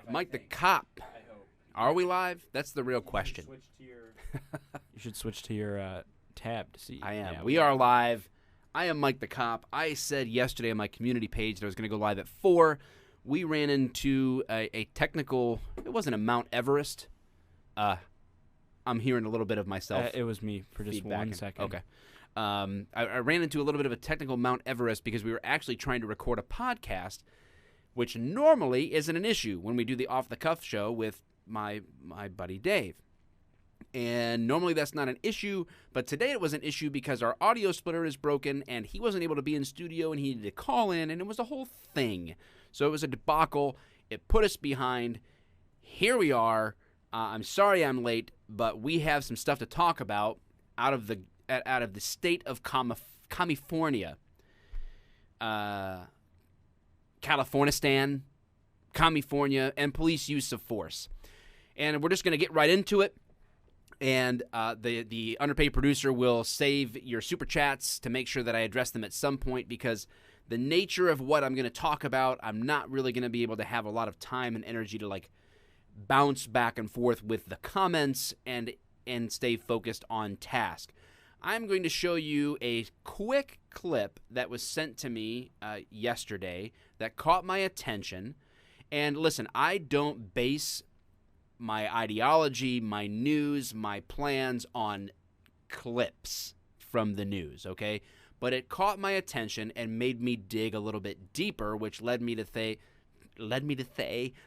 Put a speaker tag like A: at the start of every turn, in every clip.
A: Mike the Cop. Are we live? That's the real question.
B: You should switch to your tab to see.
A: I am.
B: Yeah,
A: we are live. I am Mike the Cop. I said yesterday on my community page that I was going to go live at 4. We ran into a technical, it wasn't a Mount Everest. I'm hearing a little bit of myself.
B: It was me for just 1 second.
A: Okay. I ran into a little bit of a technical Mount Everest because we were actually trying to record a podcast, which normally isn't an issue when we do the off-the-cuff show with my buddy Dave. And normally that's not an issue, but today it was an issue because our audio splitter is broken and he wasn't able to be in studio and he needed to call in, and it was a whole thing. So it was a debacle. It put us behind. Here we are. I'm sorry I'm late, but we have some stuff to talk about out of the state of Commifornia. Californistan, Commifornia, and police use of force. And we're just going to get right into it. And the underpaid producer will save your super chats to make sure that I address them at some point, because the nature of what I'm going to talk about, I'm not really going to be able to have a lot of time and energy to bounce back and forth with the comments and stay focused on task. I'm going to show you a quick clip that was sent to me yesterday that caught my attention. And listen, I don't base my ideology, my news, my plans on clips from the news, okay? But it caught my attention and made me dig a little bit deeper, which led me to say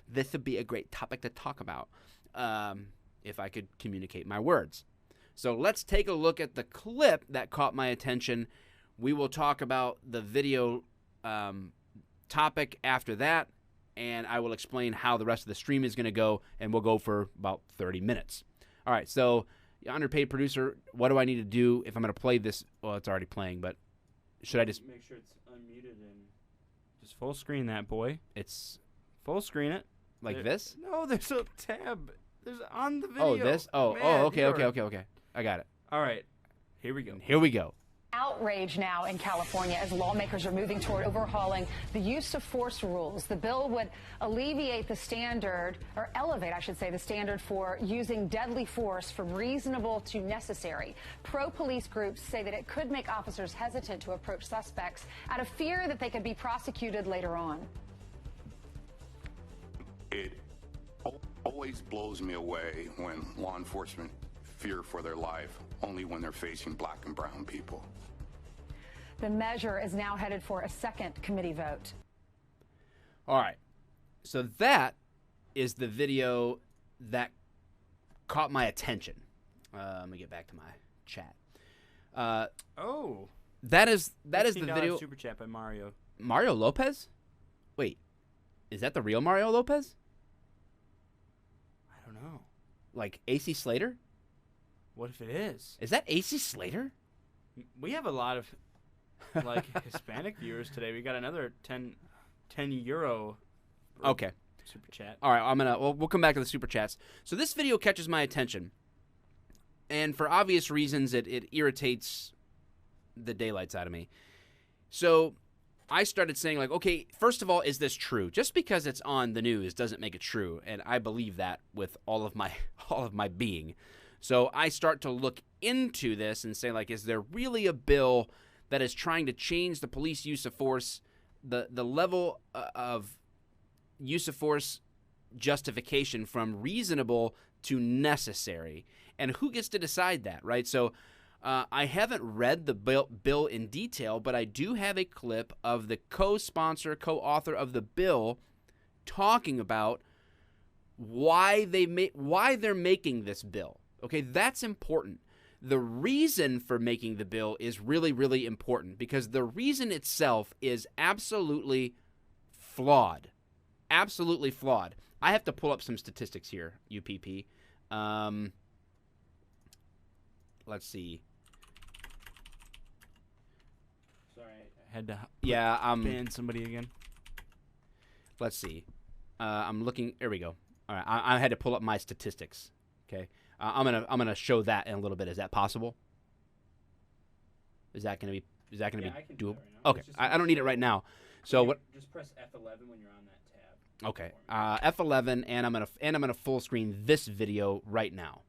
A: this would be a great topic to talk about if I could communicate my words. So let's take a look at the clip that caught my attention. We will talk about the video topic after that, and I will explain how the rest of the stream is going to go, and we'll go for about 30 minutes. All right, so underpaid producer, what do I need to do if I'm going to play this? Well, it's already playing, but should I just
B: make sure it's unmuted and just full screen that, boy?
A: It's
B: full screen it
A: like this?
B: No, there's a tab. There's on the video.
A: Oh, this? Oh,
B: Man,
A: okay. I got it.
B: All right, here we go.
A: Here we go.
C: Outrage now in California as lawmakers are moving toward overhauling the use of force rules. The bill would alleviate the standard, or elevate, I should say, the standard for using deadly force from reasonable to necessary. Pro-police groups say that it could make officers hesitant to approach suspects out of fear that they could be prosecuted later on.
D: It always blows me away when law enforcement fear for their life only when they're facing black and brown people.
C: The measure is now headed for a second committee vote.
A: All right. So that is the video that caught my attention. Let me get back to my chat. That is the video.
B: Super chat by Mario.
A: Mario Lopez? Wait, is that the real Mario Lopez?
B: I don't know.
A: Like AC Slater?
B: What if it is?
A: Is that AC Slater?
B: We have a lot of Hispanic viewers today. We got another 10 euro.
A: Okay.
B: Super chat.
A: All right, we'll come back to the super chats. So this video catches my attention, and for obvious reasons, it irritates the daylights out of me. So I started saying, okay, first of all, is this true? Just because it's on the news doesn't make it true, and I believe that with all of my being. So I start to look into this and say, is there really a bill that is trying to change the police use of force, the level of use of force justification from reasonable to necessary? And who gets to decide that, right? So I haven't read the bill in detail, but I do have a clip of the co-sponsor, co-author of the bill talking about why they're making this bill. Okay, that's important. The reason for making the bill is really, really important, because the reason itself is absolutely flawed. Absolutely flawed. I have to pull up some statistics here, UPP. Let's see.
B: Sorry, I had to ban somebody again.
A: Let's see. I'm looking. There we go. All right, I had to pull up my statistics. Okay. I'm gonna show that in a little bit. Is that possible? Is that gonna be doable?
B: Right
A: okay, I don't need it right now. So what?
B: Just press F11 when you're on that tab.
A: Okay, F11, and I'm gonna full screen this video right now.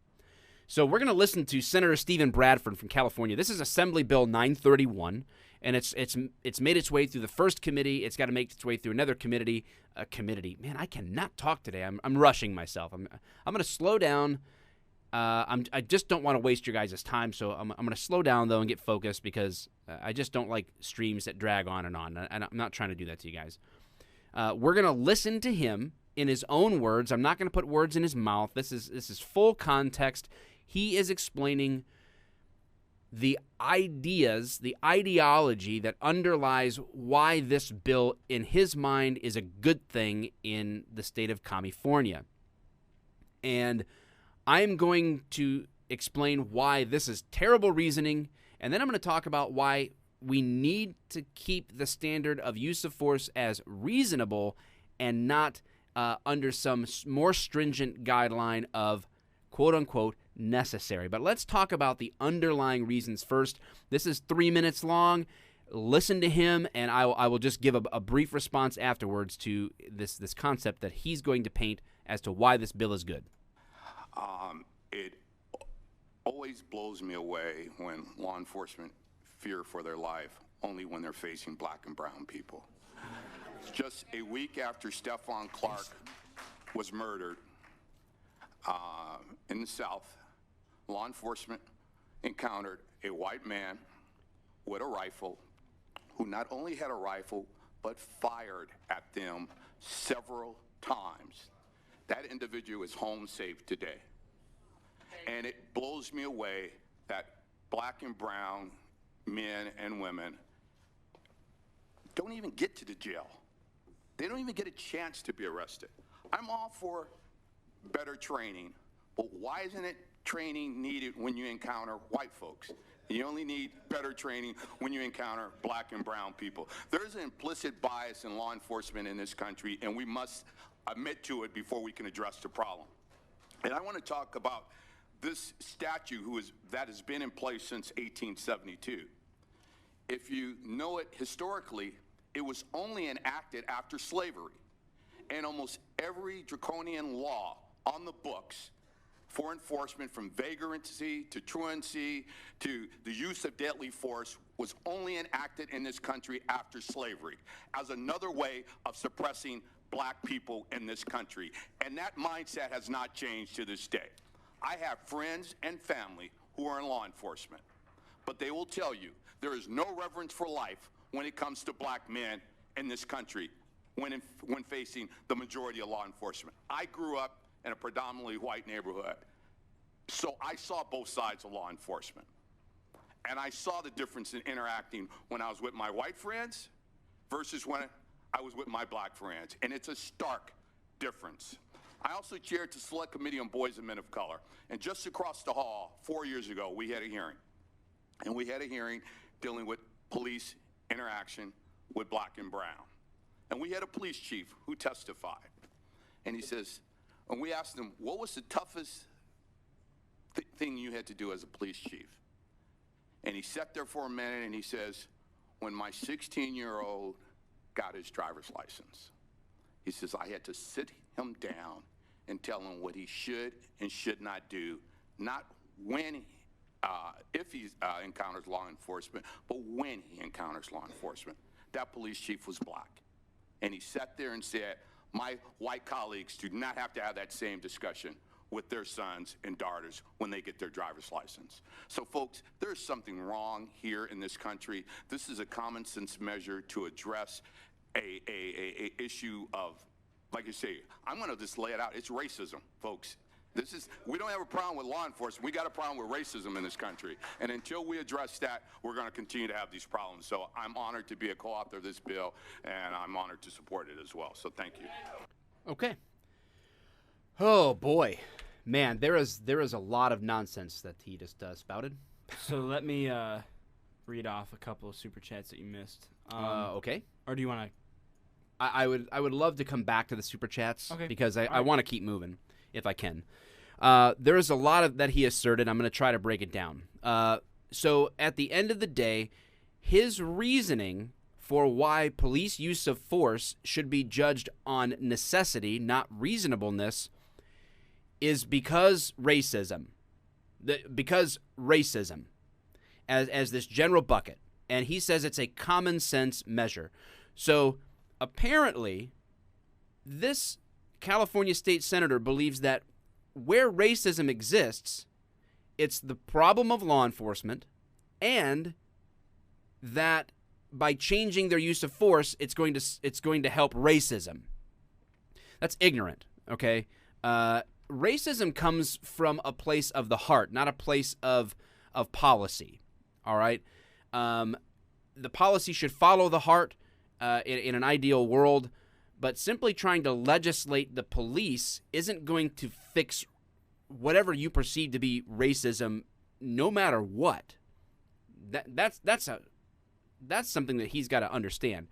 A: So we're gonna listen to Senator Stephen Bradford from California. This is Assembly Bill 931, and it's made its way through the first committee. It's got to make its way through another committee. Man, I cannot talk today. I'm rushing myself. I'm gonna slow down. I just don't want to waste your guys' time, so I'm gonna slow down though and get focused because I just don't like streams that drag on, and I'm not trying to do that to you guys. We're going to listen to him in his own words. I'm not going to put words in his mouth. This is full context. He is explaining the ideas, the ideology that underlies why this bill, in his mind, is a good thing in the state of Commifornia. And I'm going to explain why this is terrible reasoning, and then I'm going to talk about why we need to keep the standard of use of force as reasonable and not under some more stringent guideline of quote-unquote necessary. But let's talk about the underlying reasons first. This is 3 minutes long. Listen to him, and I will just give a brief response afterwards to this concept that he's going to paint as to why this bill is good.
D: It always blows me away when law enforcement fear for their life only when they're facing black and brown people. Just a week after Stephon Clark was murdered in the South, law enforcement encountered a white man with a rifle who not only had a rifle but fired at them several times. That individual is home safe today. And it blows me away that black and brown men and women don't even get to the jail. They don't even get a chance to be arrested. I'm all for better training, but why isn't it training needed when you encounter white folks? You only need better training when you encounter black and brown people. There's an implicit bias in law enforcement in this country, and we must admit to it before we can address the problem. And I want to talk about this statute that has been in place since 1872. If you know it historically, it was only enacted after slavery. And almost every draconian law on the books for enforcement, from vagrancy to truancy to the use of deadly force, was only enacted in this country after slavery as another way of suppressing black people in this country. And that mindset has not changed to this day. I have friends and family who are in law enforcement, but they will tell you there is no reverence for life when it comes to black men in this country when facing the majority of law enforcement. I grew up in a predominantly white neighborhood, so I saw both sides of law enforcement. And I saw the difference in interacting when I was with my white friends versus when I was with my black friends. And it's a stark difference. I also chaired the Select Committee on Boys and Men of Color. And just across the hall, 4 years ago, we had a hearing. And we had a hearing dealing with police interaction with black and brown. And we had a police chief who testified. And he says, and we asked him, what was the toughest thing you had to do as a police chief? And he sat there for a minute and he says, when my 16-year-old got his driver's license, he says, I had to sit him down and tell him what he should and should not do, not when, if he encounters law enforcement, but when he encounters law enforcement. That police chief was black. And he sat there and said, my white colleagues do not have to have that same discussion with their sons and daughters when they get their driver's license. So folks, there's something wrong here in this country. This is a common sense measure to address a issue of, like you say, I'm going to just lay it out. It's racism, folks. We don't have a problem with law enforcement. We got a problem with racism in this country. And until we address that, we're going to continue to have these problems. So I'm honored to be a co-author of this bill, and I'm honored to support it as well. So thank you.
A: Okay. Oh, boy. Man, there is a lot of nonsense that he just spouted.
B: So let me read off a couple of super chats that you missed.
A: Okay.
B: Or do you want to?
A: I would love to come back to the super chats because I want to keep moving if I can. There is a lot of that he asserted. I'm going to try to break it down. So at the end of the day, his reasoning for why police use of force should be judged on necessity, not reasonableness, is because racism. Because racism as this general bucket. And he says it's a common sense measure. So apparently, this California state senator believes that where racism exists, it's the problem of law enforcement, and that by changing their use of force, it's going to help racism. That's ignorant, okay? Racism comes from a place of the heart, not a place of policy, all right? The policy should follow the heart in an ideal world, but simply trying to legislate the police isn't going to fix whatever you perceive to be racism, no matter what. That's something that he's got to understand.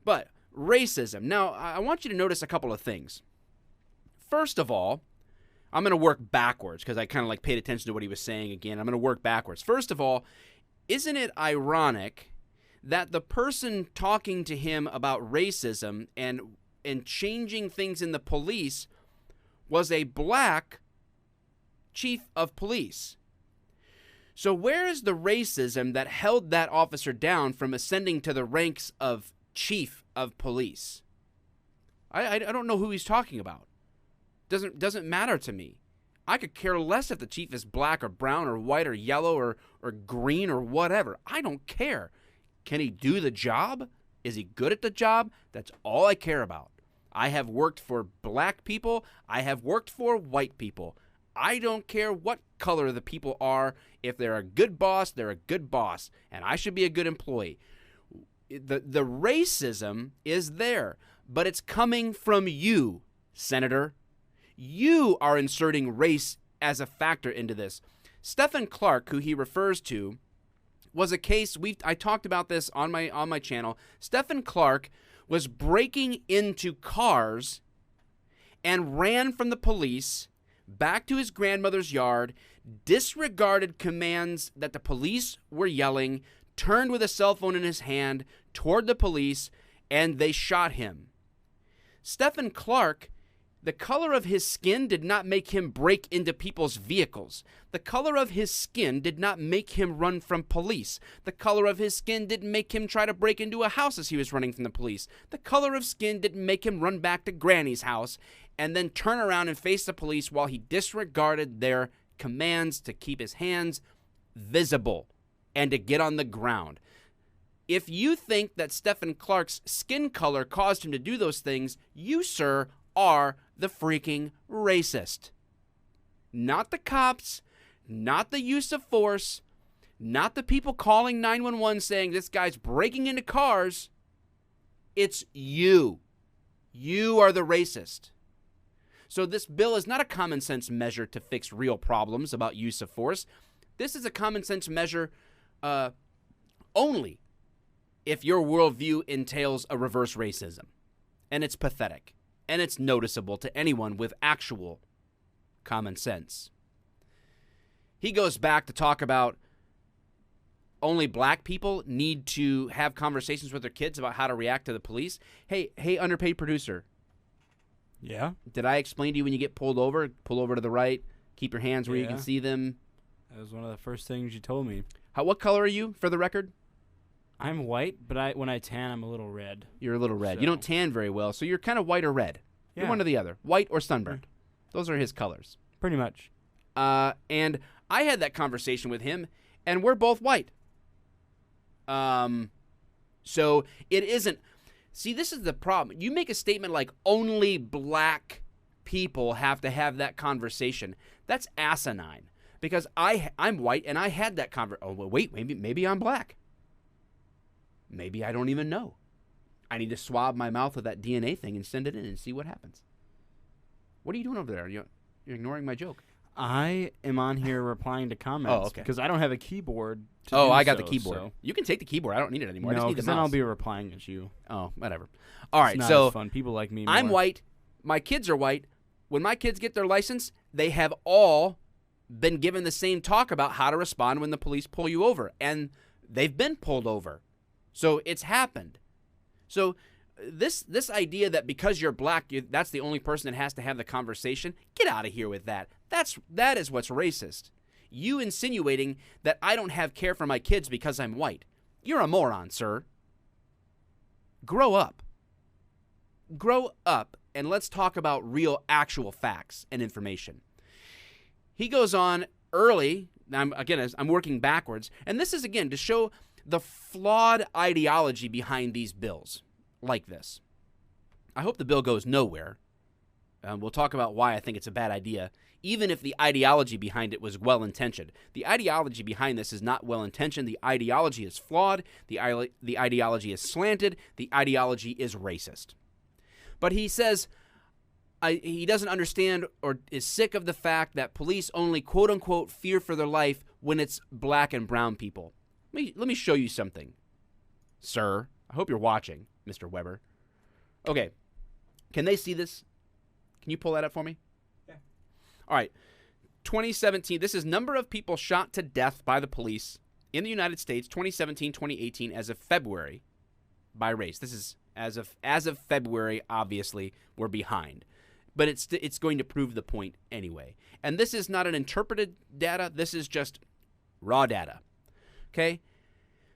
A: But racism. Now, I want you to notice a couple of things. First of all, I'm going to work backwards because I kind of paid attention to what he was saying again. I'm going to work backwards. First of all, isn't it ironic that the person talking to him about racism and changing things in the police was a black chief of police? So where is the racism that held that officer down from ascending to the ranks of chief of police? I don't know who he's talking about. Doesn't matter to me. I could care less if the chief is black or brown or white or yellow or green or whatever. I don't care. Can he do the job? Is he good at the job? That's all I care about. I have worked for black people. I have worked for white people. I don't care what color the people are. If they're a good boss, they're a good boss, and I should be a good employee. The racism is there, but it's coming from you, Senator. You are inserting race as a factor into this. Stephen Clark, who he refers to, was a case I talked about this on my channel. Stephen Clark was breaking into cars and ran from the police back to his grandmother's yard, disregarded commands that the police were yelling, turned with a cell phone in his hand toward the police, and they shot him. Stephen Clark, the color of his skin did not make him break into people's vehicles. The color of his skin did not make him run from police. The color of his skin didn't make him try to break into a house as he was running from the police. The color of skin didn't make him run back to Granny's house and then turn around and face the police while he disregarded their commands to keep his hands visible and to get on the ground. If you think that Stephen Clark's skin color caused him to do those things, you, sir, are the freaking racist. Not the cops, not the use of force, not the people calling 911 saying this guy's breaking into cars. It's you. You are the racist. So this bill is not a common sense measure to fix real problems about use of force. This is a common sense measure only if your worldview entails a reverse racism. And it's pathetic. And it's noticeable to anyone with actual common sense. He goes back to talk about only black people need to have conversations with their kids about how to react to the police. Hey, underpaid producer.
B: Yeah?
A: Did I explain to you when you get pulled over, pull over to the right, keep your hands where you can see them?
B: That was one of the first things you told me.
A: What color are you, for the record?
B: I'm white, but when I tan, I'm a little red.
A: You're a little red.
B: So.
A: You don't tan very well, so you're kind of white or red.
B: Yeah.
A: You're one or the other. White or sunburned. Those are his colors.
B: Pretty much.
A: And I had that conversation with him, and we're both white. So it isn't. See, this is the problem. You make a statement like only black people have to have that conversation. That's asinine. Because I'm white, and I had that conversation. Oh, well, wait, maybe I'm black. Maybe I don't even know. I need to swab my mouth with that DNA thing and send it in and see what happens. What are you doing over there? You're ignoring my joke.
B: I am on here replying to comments.
A: Oh, okay.
B: Because I don't have a keyboard to
A: Oh,
B: do
A: I got
B: so,
A: the keyboard.
B: So.
A: You can take the keyboard. I don't need it anymore. I just
B: No,
A: need the
B: because
A: mouse.
B: then I'll be replying at you.
A: Oh, whatever. All right,
B: It's not
A: so
B: as fun. People like me more.
A: I'm white. My kids are white. When my kids get their license, they have all been given the same talk about how to respond when the police pull you over. And they've been pulled over. So it's happened. So this idea that because you're black, that's the only person that has to have the conversation, get out of here with that. That is what's racist. You insinuating that I don't have care for my kids because I'm white. You're a moron, sir. Grow up. Grow up, and let's talk about real, actual facts and information. He goes on early. I'm working backwards. And this is, again, to show the flawed ideology behind these bills like this. I hope the bill goes nowhere. We'll talk about why I think it's a bad idea, even if the ideology behind it was well-intentioned. The ideology behind this is not well-intentioned. The ideology is flawed. The ideology is slanted. The ideology is racist. But he says he doesn't understand or is sick of the fact that police only, quote-unquote, fear for their life when it's black and brown people. Let me show you something, sir. I hope you're watching, Mr. Weber. Okay. Can they see this? Can you pull that up for me?
B: Yeah.
A: All right. 2017, this is number of people shot to death by the police in the United States, 2017, 2018, as of February by race. This is as of February, obviously, we're behind. But it's going to prove the point anyway. And this is not an interpreted data. This is just raw data. Okay?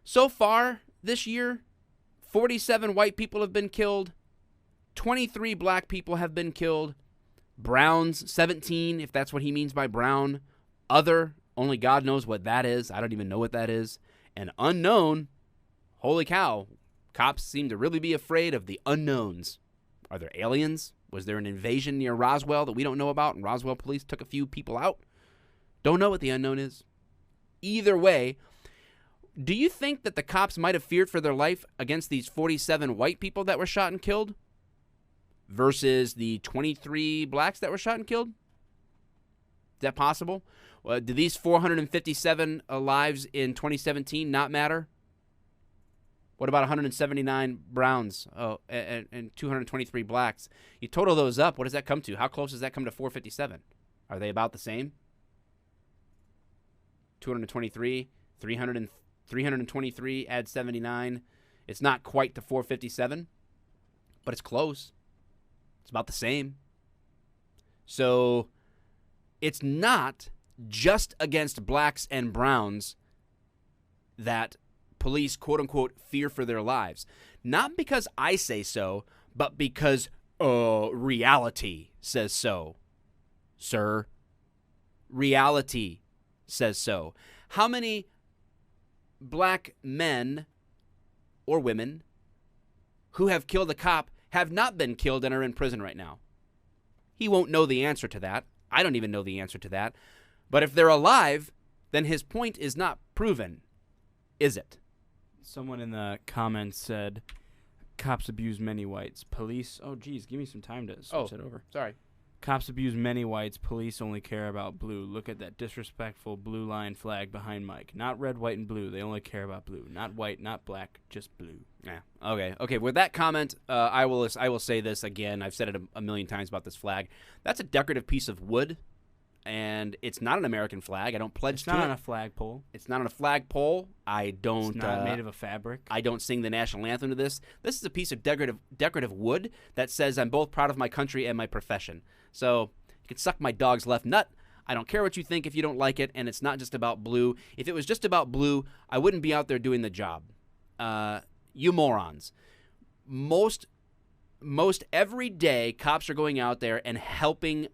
A: So far this year, 47 white people have been killed. 23 black people have been killed. Browns, 17, if that's what he means by brown. Other, only God knows what that is. I don't even know what that is. And unknown, holy cow, cops seem to really be afraid of the unknowns. Are there aliens? Was there an invasion near Roswell that we don't know about and Roswell police took a few people out? Don't know what the unknown is. Either way, do you think that the cops might have feared for their life against these 47 white people that were shot and killed versus the 23 blacks that were shot and killed? Is that possible? Do these 457 lives in 2017 not matter? What about 179 browns and 223 blacks? You total those up, what does that come to? How close does that come to 457? Are they about the same? 223, 323, add 79. It's not quite to 457, but it's close. It's about the same. So it's not just against blacks and browns that police, quote-unquote, fear for their lives. Not because I say so, but because reality says so, sir. Reality says so. How many black men or women who have killed a cop have not been killed and are in prison right now? He won't know the answer to that. I don't even know the answer to that. But if they're alive, then his point is not proven, is it?
B: Someone in the comments said, cops abuse many whites. Police, oh, geez, give me some time to switch it over.
A: Sorry.
B: Cops abuse many whites. Police only care about blue. Look at that disrespectful blue line flag behind Mike. Not red, white, and blue. They only care about blue. Not white, not black, just blue.
A: Yeah. Okay. With that comment, I will say this again. I've said it a million times about this flag. That's a decorative piece of wood, and it's not an American flag. I don't pledge to it.
B: It's not on a flagpole.
A: It's not on a flagpole. I don't.
B: It's not made of a fabric.
A: I don't sing the national anthem to this. This is a piece of decorative wood that says I'm both proud of my country and my profession. So you can suck my dog's left nut. I don't care what you think if you don't like it, and it's not just about blue. If it was just about blue, I wouldn't be out there doing the job. You morons. Most every day, cops are going out there and helping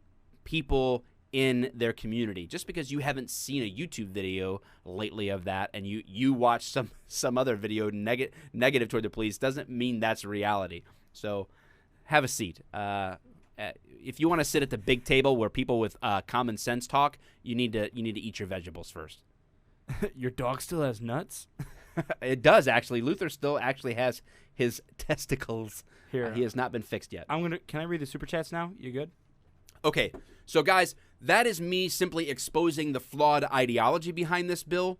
A: people in their community. Just because you haven't seen a YouTube video lately of that and you watch some other video negative toward the police doesn't mean that's reality. So have a seat. If you want to sit at the big table where people with common sense talk, you need to eat your vegetables first.
B: Your dog still has nuts?
A: It does, actually. Luther still actually has his testicles.
B: Here.
A: He has not been fixed yet.
B: Can I read the super chats now? You good?
A: Okay, so guys, that is me simply exposing the flawed ideology behind this bill.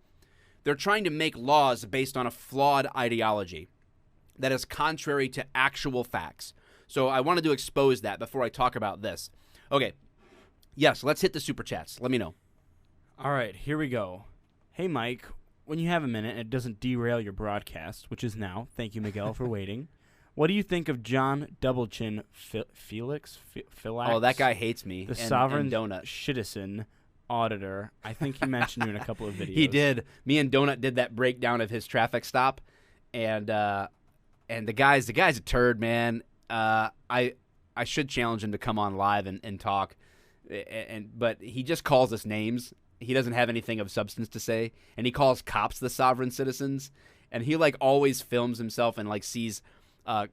A: They're trying to make laws based on a flawed ideology that is contrary to actual facts. So I wanted to expose that before I talk about this. Okay, yes, let's hit the super chats. Let me know.
B: All right, here we go. Hey, Mike, when you have a minute and it doesn't derail your broadcast, which is now, thank you, Miguel, for waiting. What do you think of John Doublechin Felix?
A: Oh, that guy hates me.
B: The
A: and
B: sovereign
A: Donut.
B: citizen auditor. I think he mentioned you in a couple of videos.
A: He did. Me and Donut did that breakdown of his traffic stop, and the guy's a turd, man. I should challenge him to come on live and talk, but he just calls us names. He doesn't have anything of substance to say, and he calls cops the sovereign citizens, and he like always films himself and like sees a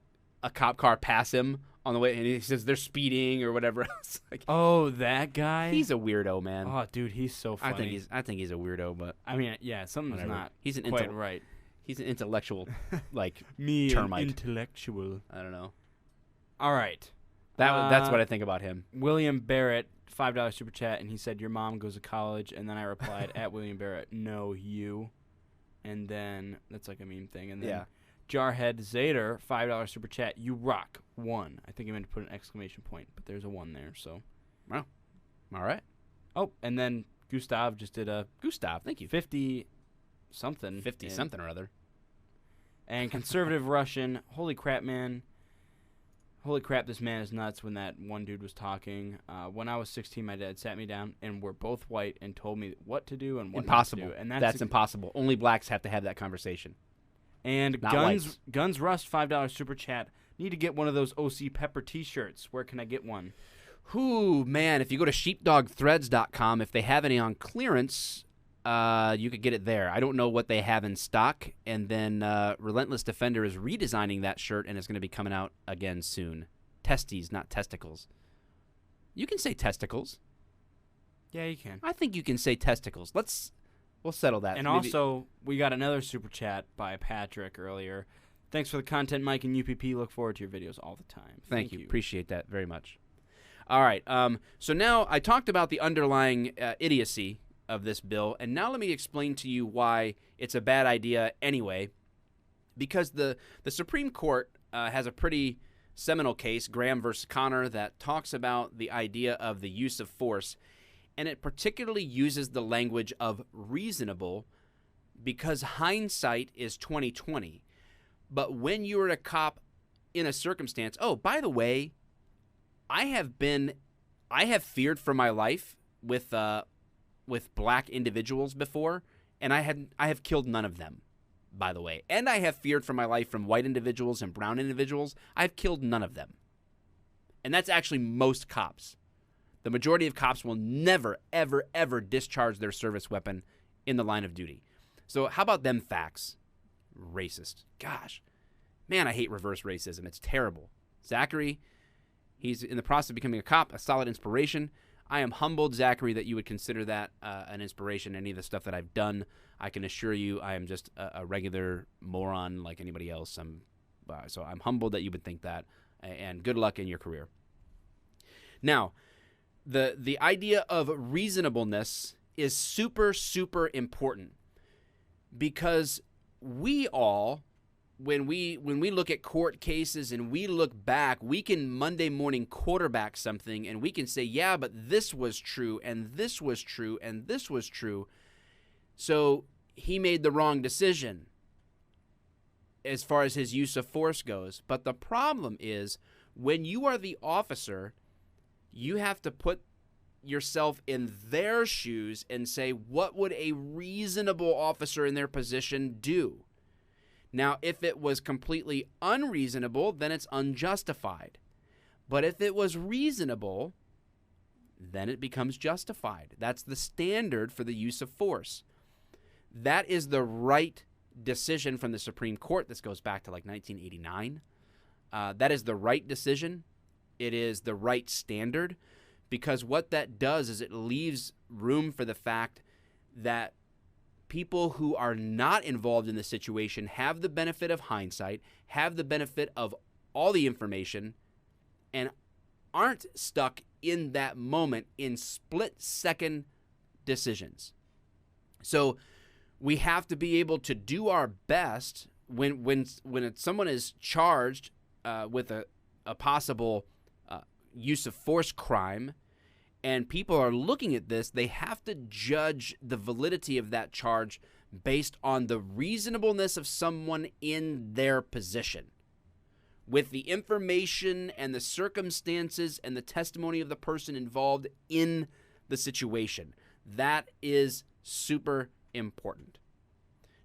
A: cop car pass him on the way, and he says they're speeding or whatever else. Like,
B: oh, that guy.
A: he's a weirdo, man.
B: Oh, dude, he's so funny.
A: I think he's a weirdo, but
B: I mean, yeah, something's
A: whatever.
B: not.
A: He's an
B: quite right.
A: He's an intellectual, like
B: Me,
A: termite.
B: an intellectual.
A: I don't know.
B: All right.
A: That's what I think about him.
B: William Barrett, $5 super chat, and he said, "Your mom goes to college," and then I replied, "At William Barrett, no, you." And then that's like a meme thing. And then
A: Yeah.
B: Jarhead Zader, $5 super chat, "You rock, 1." I think he meant to put an exclamation point, but there's a 1 there. So,
A: Well, all right.
B: oh, and then Gustav just did a
A: Gustav, thank you.
B: 50 something,
A: 50 something or other.
B: And conservative Russian, holy crap, man. Holy crap, this man is nuts. When that one dude was talking, when I was 16, my dad sat me down, and we're both white, and told me what to do and what
A: Impossible.
B: not to do. And
A: that's impossible. Only blacks have to have that conversation.
B: And
A: Not
B: Guns Rust, $5 super chat. Need to get one of those OC Pepper T-shirts. Where can I get one?
A: Whew, man, if you go to sheepdogthreads.com, if they have any on clearance, you could get it there. I don't know what they have in stock. And then Relentless Defender is redesigning that shirt, and it's going to be coming out again soon. Testes, not testicles. You can say testicles.
B: Yeah, you can.
A: I think you can say testicles. We'll settle that.
B: And
A: Maybe-
B: also, we got another super chat by Patrick earlier. Thanks for the content, Mike and UPP. Look forward to your videos all the time.
A: Thank you. Appreciate that very much. All right. So now I talked about the underlying idiocy of this bill, and now let me explain to you why it's a bad idea anyway. Because the Supreme Court has a pretty seminal case, Graham versus Connor, that talks about the idea of the use of force, and it particularly uses the language of reasonable because hindsight is 20/20. But when you're a cop in a circumstance, oh, by the way, I have feared for my life with black individuals before, and I have killed none of them, by the way. And I have feared for my life from white individuals and brown individuals. I've killed none of them. And that's actually most cops. The majority of cops will never, ever, ever discharge their service weapon in the line of duty. So how about them facts? Racist. Gosh. Man, I hate reverse racism. It's terrible. Zachary, he's in the process of becoming a cop, a solid inspiration. I am humbled, Zachary, that you would consider that an inspiration. Any of the stuff that I've done, I can assure you I am just a regular moron like anybody else. So I'm humbled that you would think that, and good luck in your career. Now, the idea of reasonableness is super, super important because we all, when we look at court cases and we look back, we can Monday morning quarterback something and we can say, yeah, but this was true and this was true and this was true. So he made the wrong decision as far as his use of force goes. But the problem is when you are the officer, you have to put yourself in their shoes and say, what would a reasonable officer in their position do? Now, if it was completely unreasonable, then it's unjustified. But if it was reasonable, then it becomes justified. That's the standard for the use of force. That is the right decision from the Supreme Court. This goes back to like 1989. That is the right decision. It is the right standard, because what that does is it leaves room for the fact that people who are not involved in the situation have the benefit of hindsight, have the benefit of all the information, and aren't stuck in that moment in split-second decisions. So we have to be able to do our best when someone is charged with a possible use of force crime, and people are looking at this, they have to judge the validity of that charge based on the reasonableness of someone in their position. with the information and the circumstances and the testimony of the person involved in the situation. That is super important.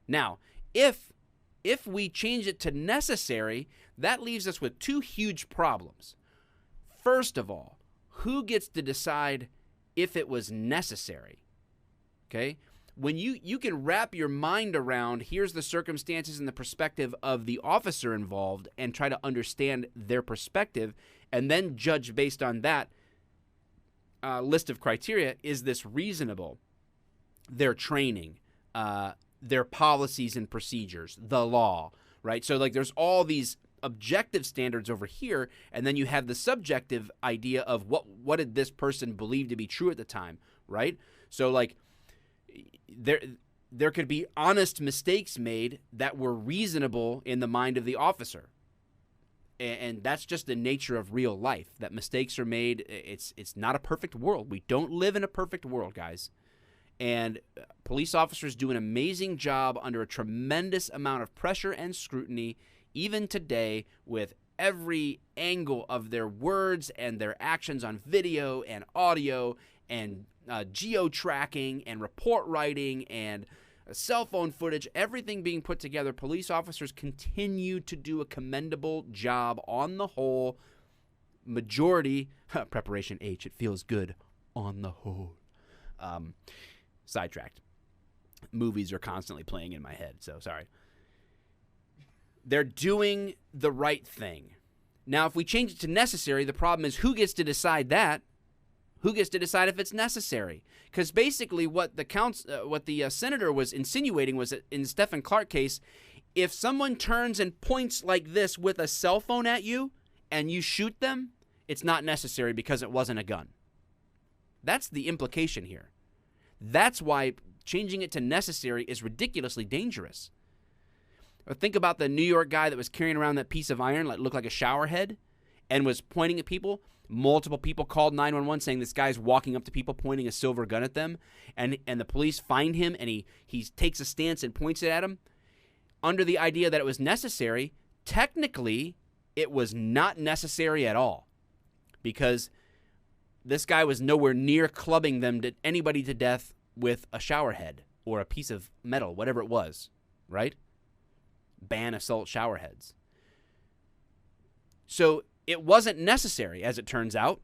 A: Now, if we change it to necessary, that leaves us with two huge problems. First of all, who gets to decide if it was necessary? Okay? When you can wrap your mind around, here's the circumstances and the perspective of the officer involved and try to understand their perspective and then judge based on that list of criteria. Is this reasonable? Their training, their policies and procedures, the law, right? So like there's all these objective standards over here, and then you have the subjective idea of what did this person believe to be true at the time, right? So like there could be honest mistakes made that were reasonable in the mind of the officer. And that's just the nature of real life, that mistakes are made. It's not a perfect world. We don't live in a perfect world, guys. And police officers do an amazing job under a tremendous amount of pressure and scrutiny, even today, with every angle of their words and their actions on video and audio and geo-tracking and report writing and cell phone footage, everything being put together. Police officers continue to do a commendable job on the whole. Majority, preparation H, it feels good on the whole. Sidetracked. Movies are constantly playing in my head, so sorry. They're doing the right thing. Now, if we change it to necessary, the problem is who gets to decide that? Who gets to decide if it's necessary? Because basically what the senator was insinuating was that in Stephen Clark case, if someone turns and points like this with a cell phone at you and you shoot them, it's not necessary because it wasn't a gun. That's the implication here. That's why changing it to necessary is ridiculously dangerous. Think about the New York guy that was carrying around that piece of iron that looked like a shower head and was pointing at people. Multiple people called 911 saying this guy's walking up to people pointing a silver gun at them, and the police find him, and he takes a stance and points it at him. Under the idea that it was necessary, technically it was not necessary at all, because this guy was nowhere near clubbing anybody to death with a shower head or a piece of metal, whatever it was, right? Ban assault shower heads. So it wasn't necessary, as it turns out,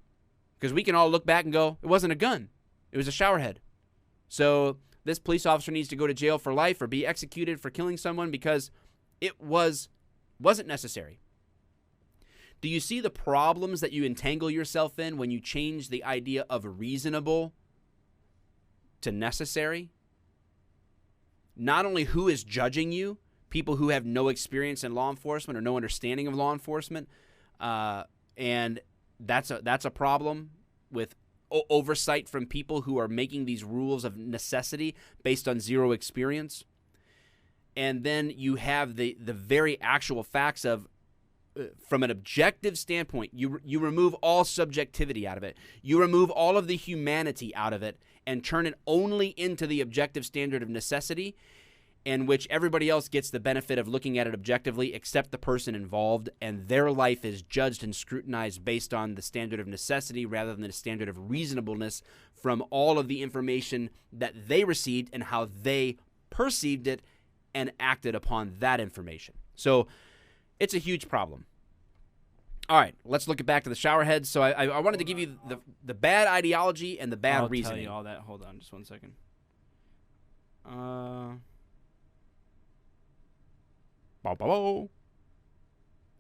A: because we can all look back and go, it wasn't a gun. It was a shower head. So this police officer needs to go to jail for life or be executed for killing someone because it wasn't necessary. Do you see the problems that you entangle yourself in when you change the idea of reasonable to necessary? Not only who is judging you, people who have no experience in law enforcement or no understanding of law enforcement, and that's a problem with oversight from people who are making these rules of necessity based on zero experience. And then you have the very actual facts of, from an objective standpoint, you remove all subjectivity out of it. You remove all of the humanity out of it and turn it only into the objective standard of necessity, in which everybody else gets the benefit of looking at it objectively except the person involved, and their life is judged and scrutinized based on the standard of necessity rather than the standard of reasonableness from all of the information that they received and how they perceived it and acted upon that information. So it's a huge problem. All right, let's look back to the shower heads. So I wanted to give you the bad ideology and the bad reasoning.
B: I'll tell you all that. Hold on just one second.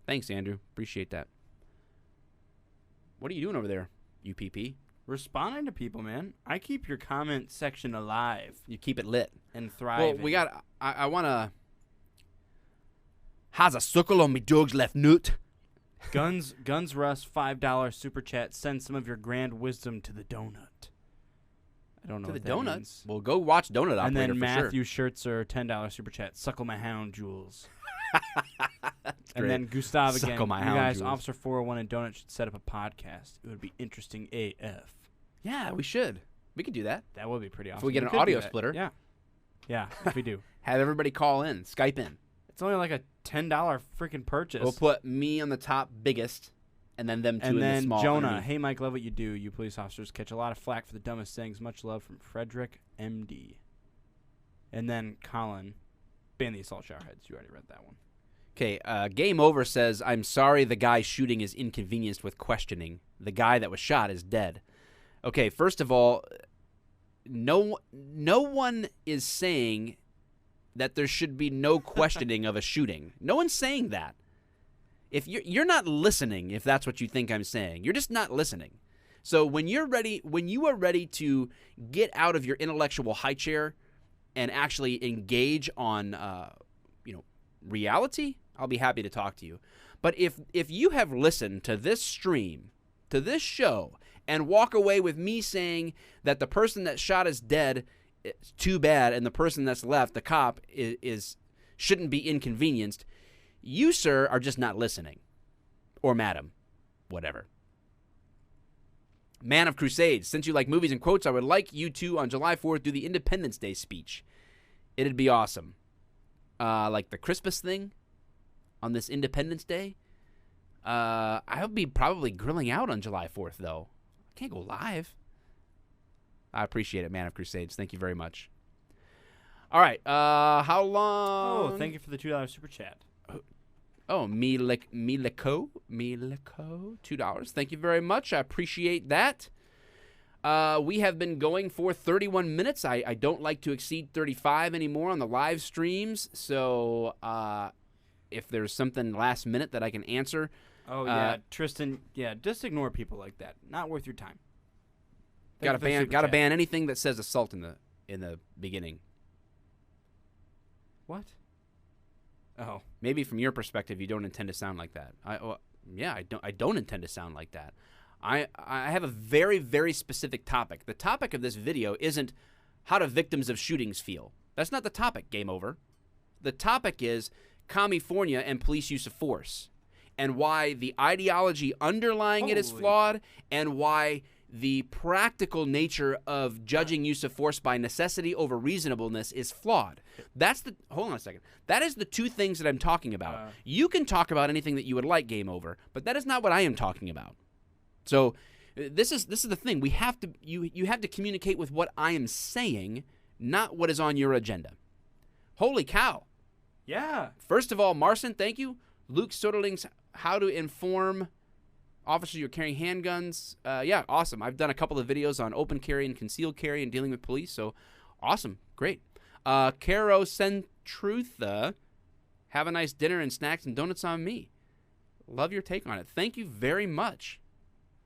A: Thanks, Andrew. Appreciate that. What are you doing over there, UPP?
B: Responding to people, man. I keep your comment section alive.
A: You keep it lit.
B: And thriving.
A: Well, we got... I want to... Has a suckle on me dog's left nut.
B: Guns Russ, $5 super chat. Send some of your grand wisdom to the donut. I don't know
A: to
B: what
A: the
B: that
A: donut.
B: means.
A: Well, go watch Donut Operator.
B: And then
A: for
B: Matthew
A: sure.
B: Schertzer, $10 super chat. Suckle my hound, Jules. And
A: great.
B: then Gustav again.
A: Suckle my
B: you
A: hound,
B: guys,
A: Jules.
B: Officer 401 and Donut should set up a podcast. It would be interesting AF.
A: Yeah, we should. We could do that.
B: That would be pretty awesome.
A: If we get an
B: could do
A: audio
B: that.
A: splitter.
B: Yeah. Yeah, if we do.
A: Have everybody call in, Skype in.
B: It's only like a $10 freaking purchase.
A: We'll put me on the top biggest, and then them two
B: and
A: in
B: then
A: the small.
B: Jonah,
A: underneath.
B: hey Mike, love what you do. You police officers catch a lot of flack for the dumbest things. Much love from Frederick, MD. And then Colin, ban the assault shower heads. You already read that one.
A: Okay, Game Over says, I'm sorry the guy shooting is inconvenienced with questioning. The guy that was shot is dead. Okay, first of all, no one is saying that there should be no questioning of a shooting. No one's saying that. If you're not listening, if that's what you think I'm saying, you're just not listening. So when you are ready to get out of your intellectual high chair and actually engage on reality, I'll be happy to talk to you. But if you have listened to this stream, to this show, and walk away with me saying that the person that shot is dead, it's too bad, and the person that's left, the cop, shouldn't be inconvenienced, you, sir, are just not listening. Or madam. Whatever. Man of Crusades, since you like movies and quotes, I would like you to, on July 4th, do the Independence Day speech. It'd be awesome. Like the Christmas thing on this Independence Day. I'll be probably grilling out on July 4th, though. I can't go live. I appreciate it, Man of Crusades. Thank you very much. All right. How long?
B: Oh, thank you for the $2 super chat.
A: Oh, Miliko, $2. Thank you very much. I appreciate that. We have been going for 31 minutes. I don't like to exceed 35 anymore on the live streams. So if there's something last minute that I can answer.
B: Oh, yeah. Tristan, just ignore people like that. Not worth your time.
A: Got to ban anything that says assault in the beginning.
B: What? Oh,
A: maybe from your perspective, you don't intend to sound like that. I don't intend to sound like that. I have a very, very specific topic. The topic of this video isn't how do victims of shootings feel. That's not the topic. Game over. The topic is Commifornia and police use of force, and why the ideology underlying it is flawed, and why the practical nature of judging use of force by necessity over reasonableness is flawed. Hold on a second. That is the two things that I'm talking about. You can talk about anything that you would like, Game Over, but that is not what I am talking about. So this is the thing. We have to you have to communicate with what I am saying, not what is on your agenda. Holy cow.
B: Yeah.
A: First of all, Marcin, thank you. Luke Soderling's How to Inform Officers You're Carrying Handguns. Yeah, awesome. I've done a couple of videos on open carry and concealed carry and dealing with police, so awesome. Great. Caro Centrutha, have a nice dinner and snacks and donuts on me. Love your take on it. Thank you very much.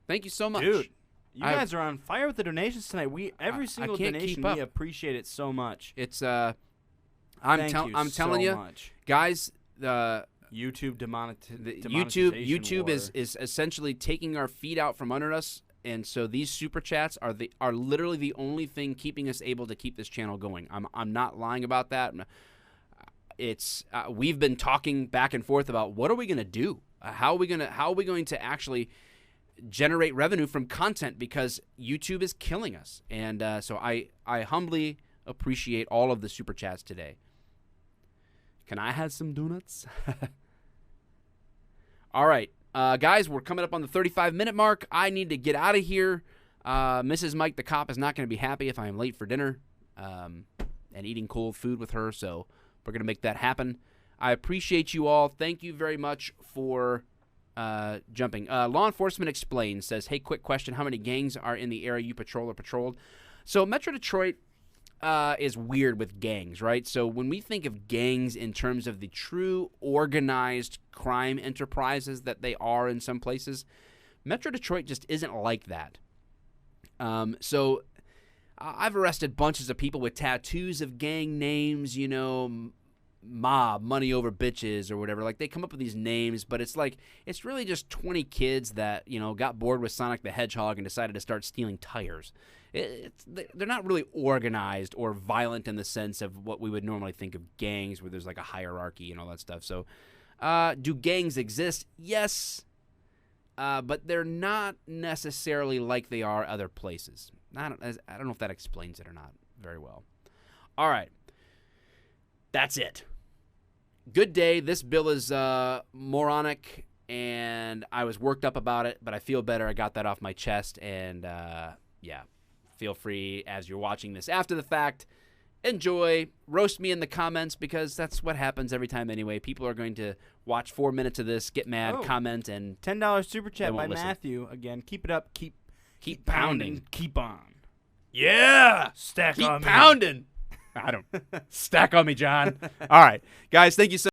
A: Thank you so much.
B: Dude, you guys are on fire with the donations tonight. Every single donation, we appreciate it so much.
A: It's I'm telling you, guys,
B: YouTube
A: YouTube is essentially taking our feet out from under us, and so these super chats are literally the only thing keeping us able to keep this channel going. I'm not lying about that. It's we've been talking back and forth about what are we going to do? How are we going to actually generate revenue from content, because YouTube is killing us. And so I humbly appreciate all of the super chats today. Can I have some donuts? All right, guys, we're coming up on the 35-minute mark. I need to get out of here. Mrs. Mike the cop is not going to be happy if I am late for dinner and eating cold food with her, so we're going to make that happen. I appreciate you all. Thank you very much for jumping. Law Enforcement Explains says, hey, quick question. How many gangs are in the area you patrol or patrolled? So Metro Detroit is weird with gangs, right? So when we think of gangs in terms of the true organized crime enterprises that they are in some places, Metro Detroit just isn't like that. So I've arrested bunches of people with tattoos of gang names, you know, mob, money over bitches or whatever. Like, they come up with these names, but it's like, it's really just 20 kids that, you know, got bored with Sonic the Hedgehog and decided to start stealing tires. They're not really organized or violent in the sense of what we would normally think of gangs, where there's like a hierarchy and all that stuff. So do gangs exist? Yes, but they're not necessarily like they are other places. I don't know if that explains it or not very well. All right. That's it. good day. This bill is moronic, and I was worked up about it, but I feel better. I got that off my chest, and yeah, feel free as you're watching this after the fact. Enjoy. Roast me in the comments because that's what happens every time anyway. People are going to watch 4 minutes of this, get mad, comment, and
B: $10 super chat
A: they
B: by
A: won't listen.
B: Matthew. Again, keep it up. Keep
A: pounding.
B: Keep on.
A: Yeah.
B: Stack
A: Keep
B: on me.
A: pounding. I don't. Stack on me, John. All right. Guys, thank you so